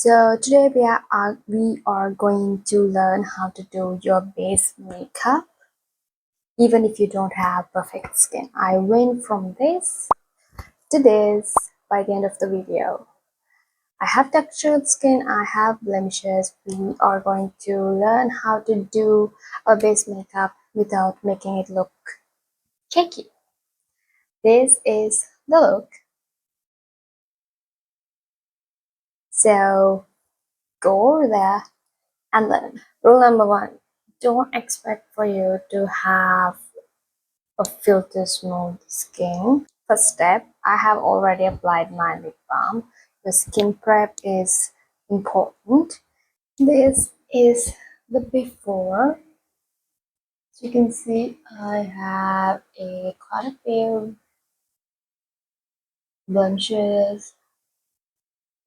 So today we are going to learn how to do your base makeup even if you don't have perfect skin. I went from this to this by the end of the video. I have textured skin, I have blemishes. We are going to learn how to do a base makeup without making it look cakey. This is the look. So go over there and learn. Rule number one, don't expect for you to have a filter smooth skin. First step, I have already applied my lip balm. The skin prep is important. This is the before. So you can see I have quite a few blemishes.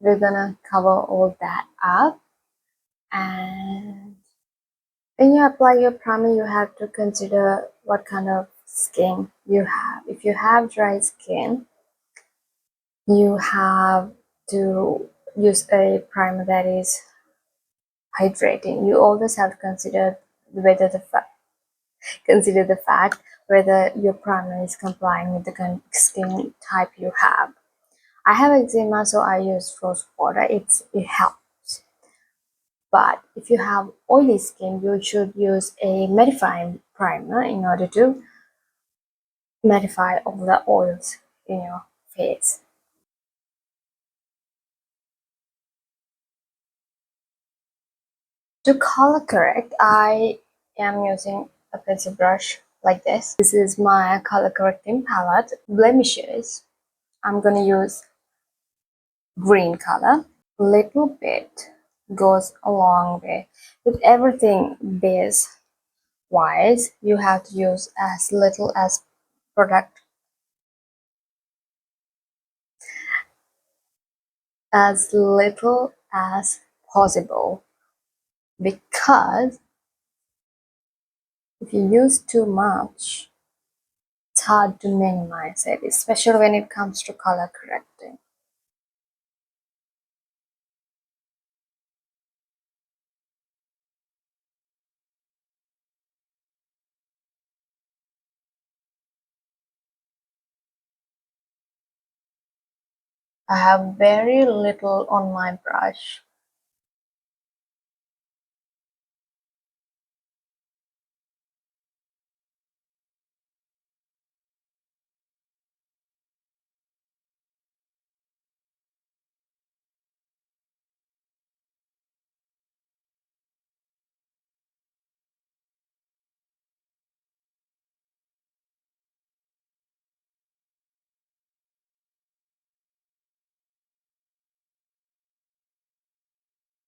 We're gonna cover all that up, and when you apply your primer, you have to consider what kind of skin you have. If you have dry skin, you have to use a primer that is hydrating. You always have to consider the fact whether your primer is complying with the skin type you have. I have eczema, so I use rose water. It helps. But if you have oily skin, you should use a mattifying primer in order to mattify all the oils in your face. To color correct, I am using a pencil brush like this. This is my color correcting palette. Blemishes, I'm gonna use green color. Little bit goes a long way. With everything base wise, you have to use as little as product as little as possible, because if you use too much, it's hard to minimize it, especially when it comes to color correcting. I have very little on my brush.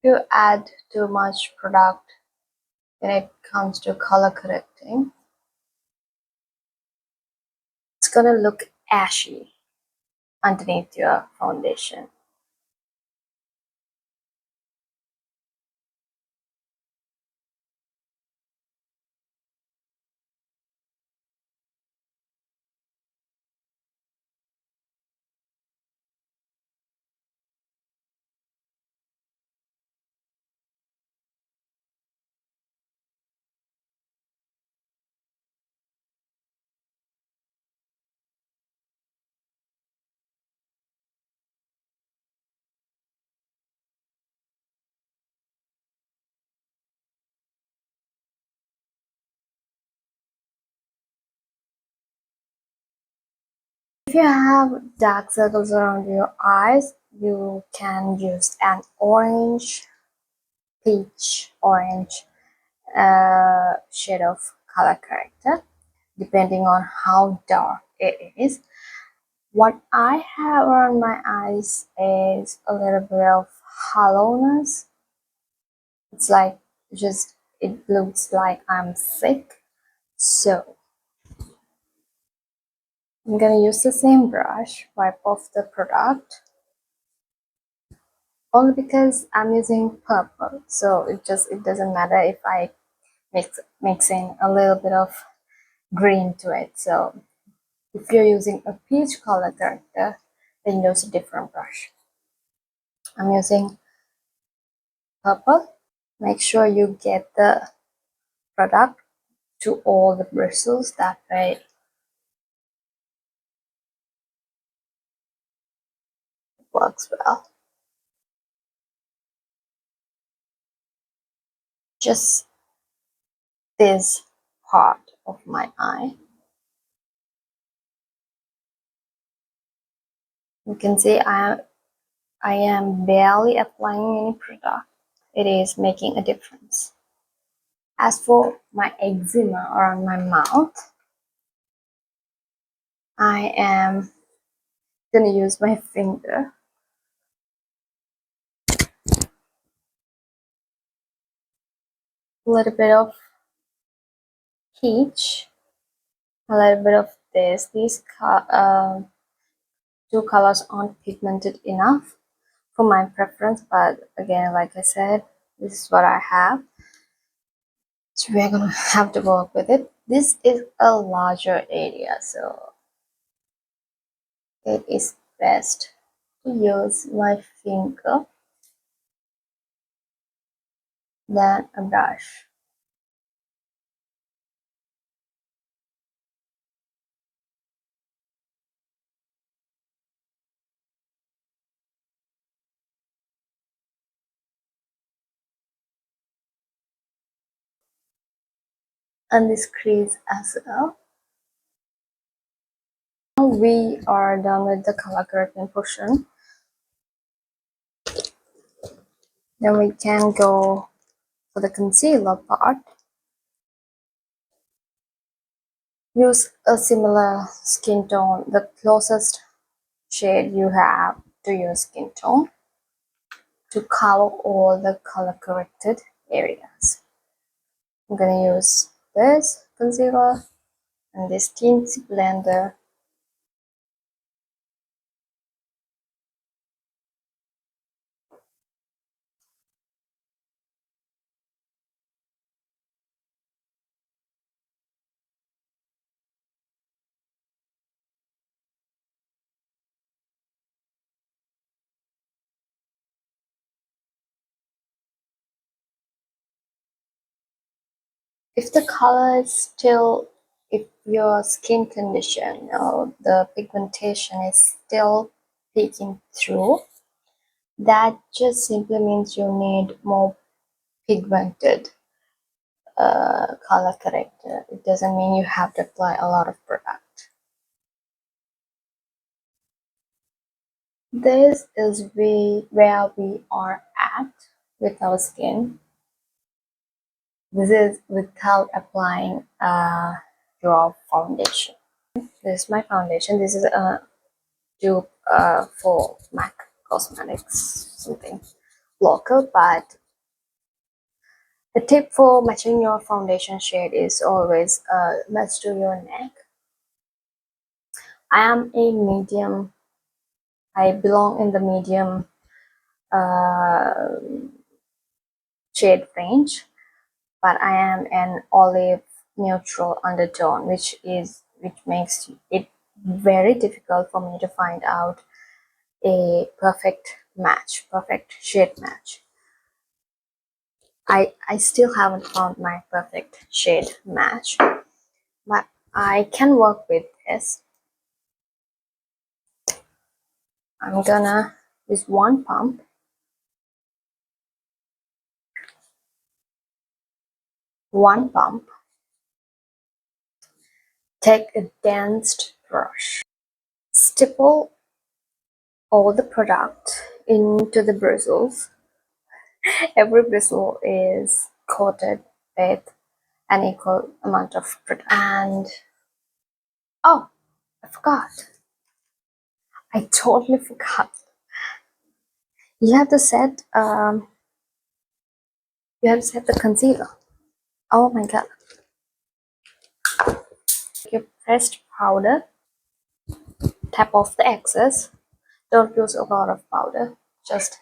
If you add too much product when it comes to color correcting, it's gonna look ashy underneath your foundation. If you have dark circles around your eyes, you can use an orange, peach orange shade of color corrector, depending on how dark it is. What I have around my eyes is a little bit of hollowness. It's like it looks like I'm sick. So I'm gonna use the same brush, wipe off the product, only because I'm using purple. So it doesn't matter if I mix in a little bit of green to it. So if you're using a peach color corrector, then use a different brush. I'm using purple. Make sure you get the product to all the bristles, that way it works well. Just this part of my eye. You can see I am barely applying any product. It is making a difference. As for my eczema around my mouth, I am gonna use my finger. A little bit of peach, a little bit of this. These two colors aren't pigmented enough for my preference, but again, like I said, this is what I have. So we're gonna have to work with it. This is a larger area, so it is best to use my finger than a brush. And this crease as well. Now we are done with the color correcting portion. Then we can go for the concealer part. Use a similar skin tone, the closest shade you have to your skin tone, to color all the color corrected areas. I'm gonna use this concealer and this teensy blender. If the color is still, if your skin condition or the pigmentation is still peeking through, that just simply means you need more pigmented color corrector. It doesn't mean you have to apply a lot of product. This is where we are at with our skin. This is without applying your foundation. This is my foundation. This is a dupe for MAC Cosmetics, something local, but the tip for matching your foundation shade is always match to your neck. I am a medium. I belong in the medium uh, shade range, but I am an olive neutral undertone, which makes it very difficult for me to find out a perfect match, perfect shade match. I still haven't found my perfect shade match, but I can work with this. I'm gonna use one pump. One pump. Take a dense brush. Stipple all the product into the bristles. Every bristle is coated with an equal amount of product. And oh, I forgot. I totally forgot. You have to set the concealer. Oh my god. Your pressed powder. Tap off the excess. Don't use a lot of powder. Just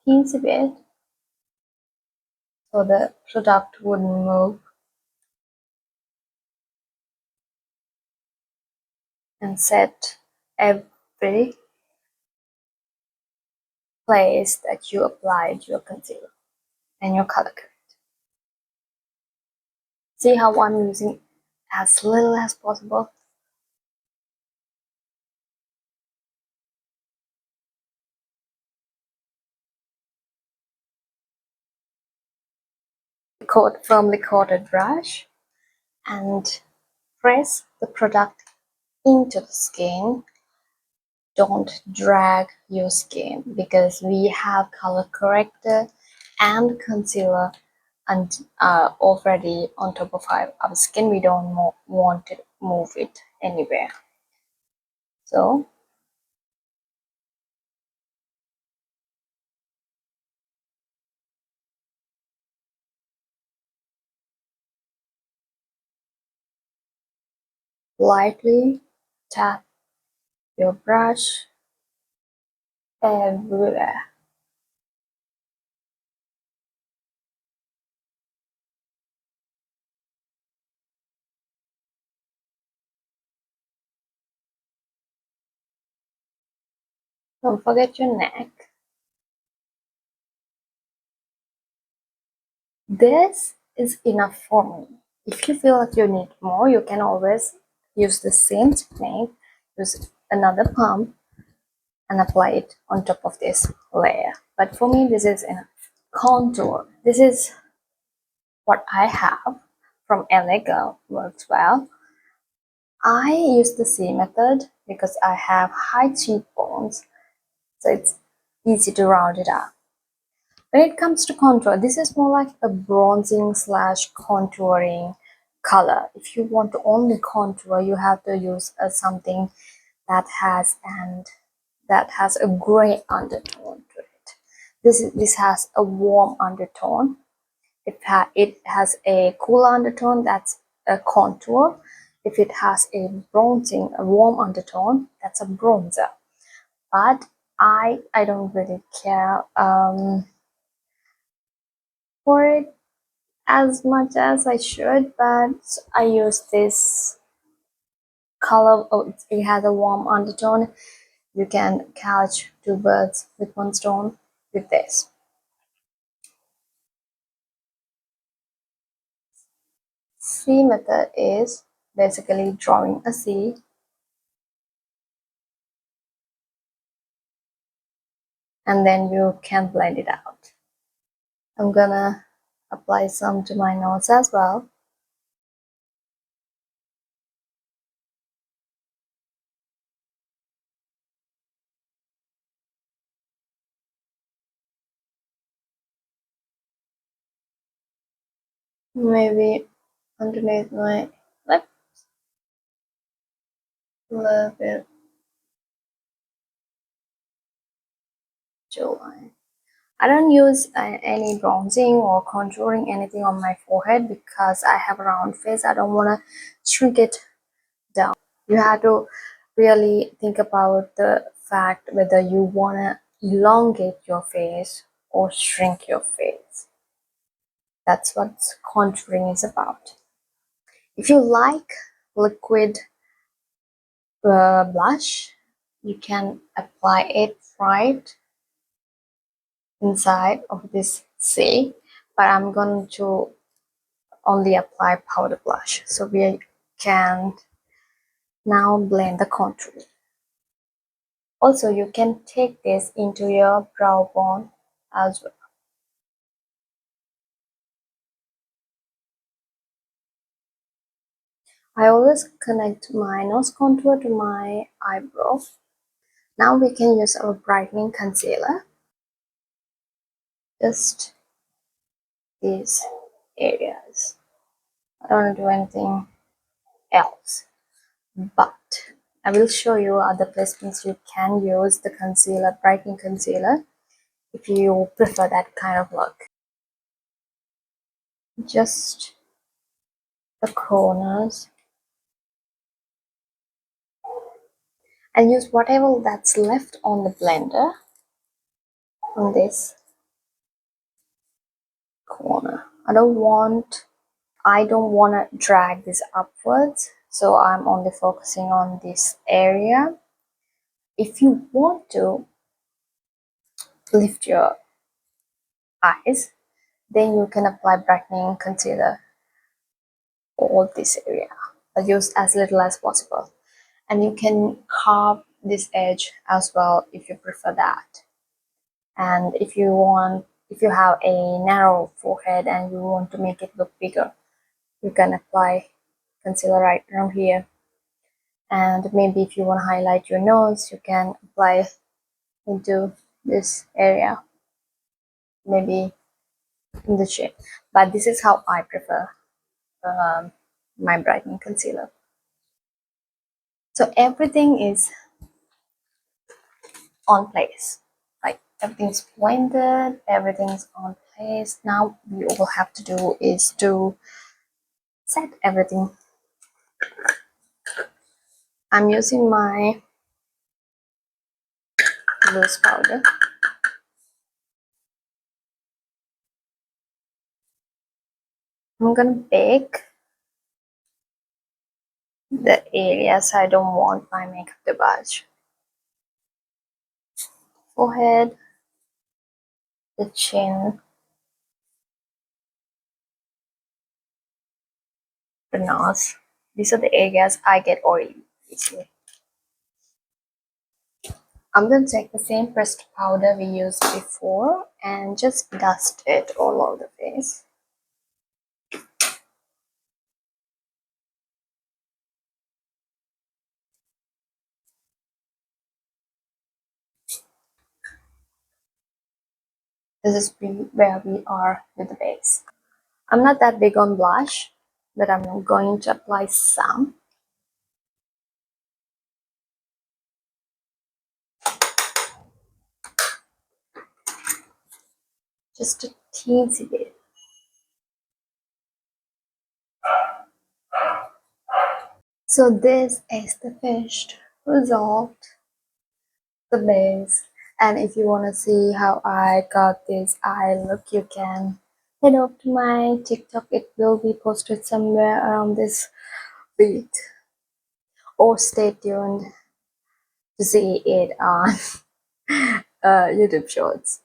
teensy bit, so the product wouldn't move. And set every place that you applied your concealer. and your color correct. See how I'm using as little as possible. Firmly coated brush and press the product into the skin. Don't drag your skin because we have color corrector and concealer and already on top of our skin. We don't want to move it anywhere. So lightly tap your brush everywhere. Don't forget your neck. This is enough for me. If you feel like you need more, you can always use the same technique, use another pump and apply it on top of this layer. But for me, this is enough. Contour. This is what I have from LA Girl. Works well. I use the C method because I have high cheekbones, so it's easy to round it up. When it comes to contour, this is more like a bronzing slash contouring color. If you want to only contour, you have to use something that has a gray undertone to it. This has a warm undertone. It has a cool undertone, that's a contour. If it has a warm undertone, that's a bronzer. But I don't really care for it as much as I should, but I use this color. Oh, it has a warm undertone. You can catch two birds with one stone with this. C method is basically drawing a C and then you can blend it out. I'm gonna apply some to my nose as well. Maybe underneath my lip, a little bit jawline. I don't use any bronzing or contouring anything on my forehead because I have a round face. I don't want to shrink it down. You have to really think about the fact whether you want to elongate your face or shrink your face. That's what contouring is about. If you like liquid blush, you can apply it right inside of this C, but I'm going to only apply powder blush so we can now blend the contour. Also, you can take this into your brow bone as well. I always connect my nose contour to my eyebrow. Now we can use our brightening concealer. Just these areas. I don't want to do anything else, but I will show you other placements you can use the concealer, brightening concealer, if you prefer that kind of look. Just the corners and use whatever that's left on the blender on this corner. I don't want to drag this upwards, so I'm only focusing on this area. If you want to lift your eyes, Then you can apply brightening concealer all this area, but use as little as possible. And you can carve this edge as well if you prefer that. And if you have a narrow forehead and you want to make it look bigger, you can apply concealer right around here. And maybe if you want to highlight your nose, you can apply into this area, maybe in the chin. But this is how I prefer my brightening concealer. So everything is on place, like everything's blended, everything's on place. Now we all have to do is to set everything. I'm using my loose powder. I'm gonna bake the areas I don't want my makeup to budge. Forehead, the chin, the nose. These are the areas I get oily easily. I'm going to take the same pressed powder we used before and just dust it all over the face. This is where we are with the base. I'm not that big on blush, but I'm going to apply some. Just a teensy bit. So this is the finished result, the base. And if you want to see how I got this eye look, you can head over to my TikTok. It will be posted somewhere around this week. Or stay tuned to see it on YouTube Shorts.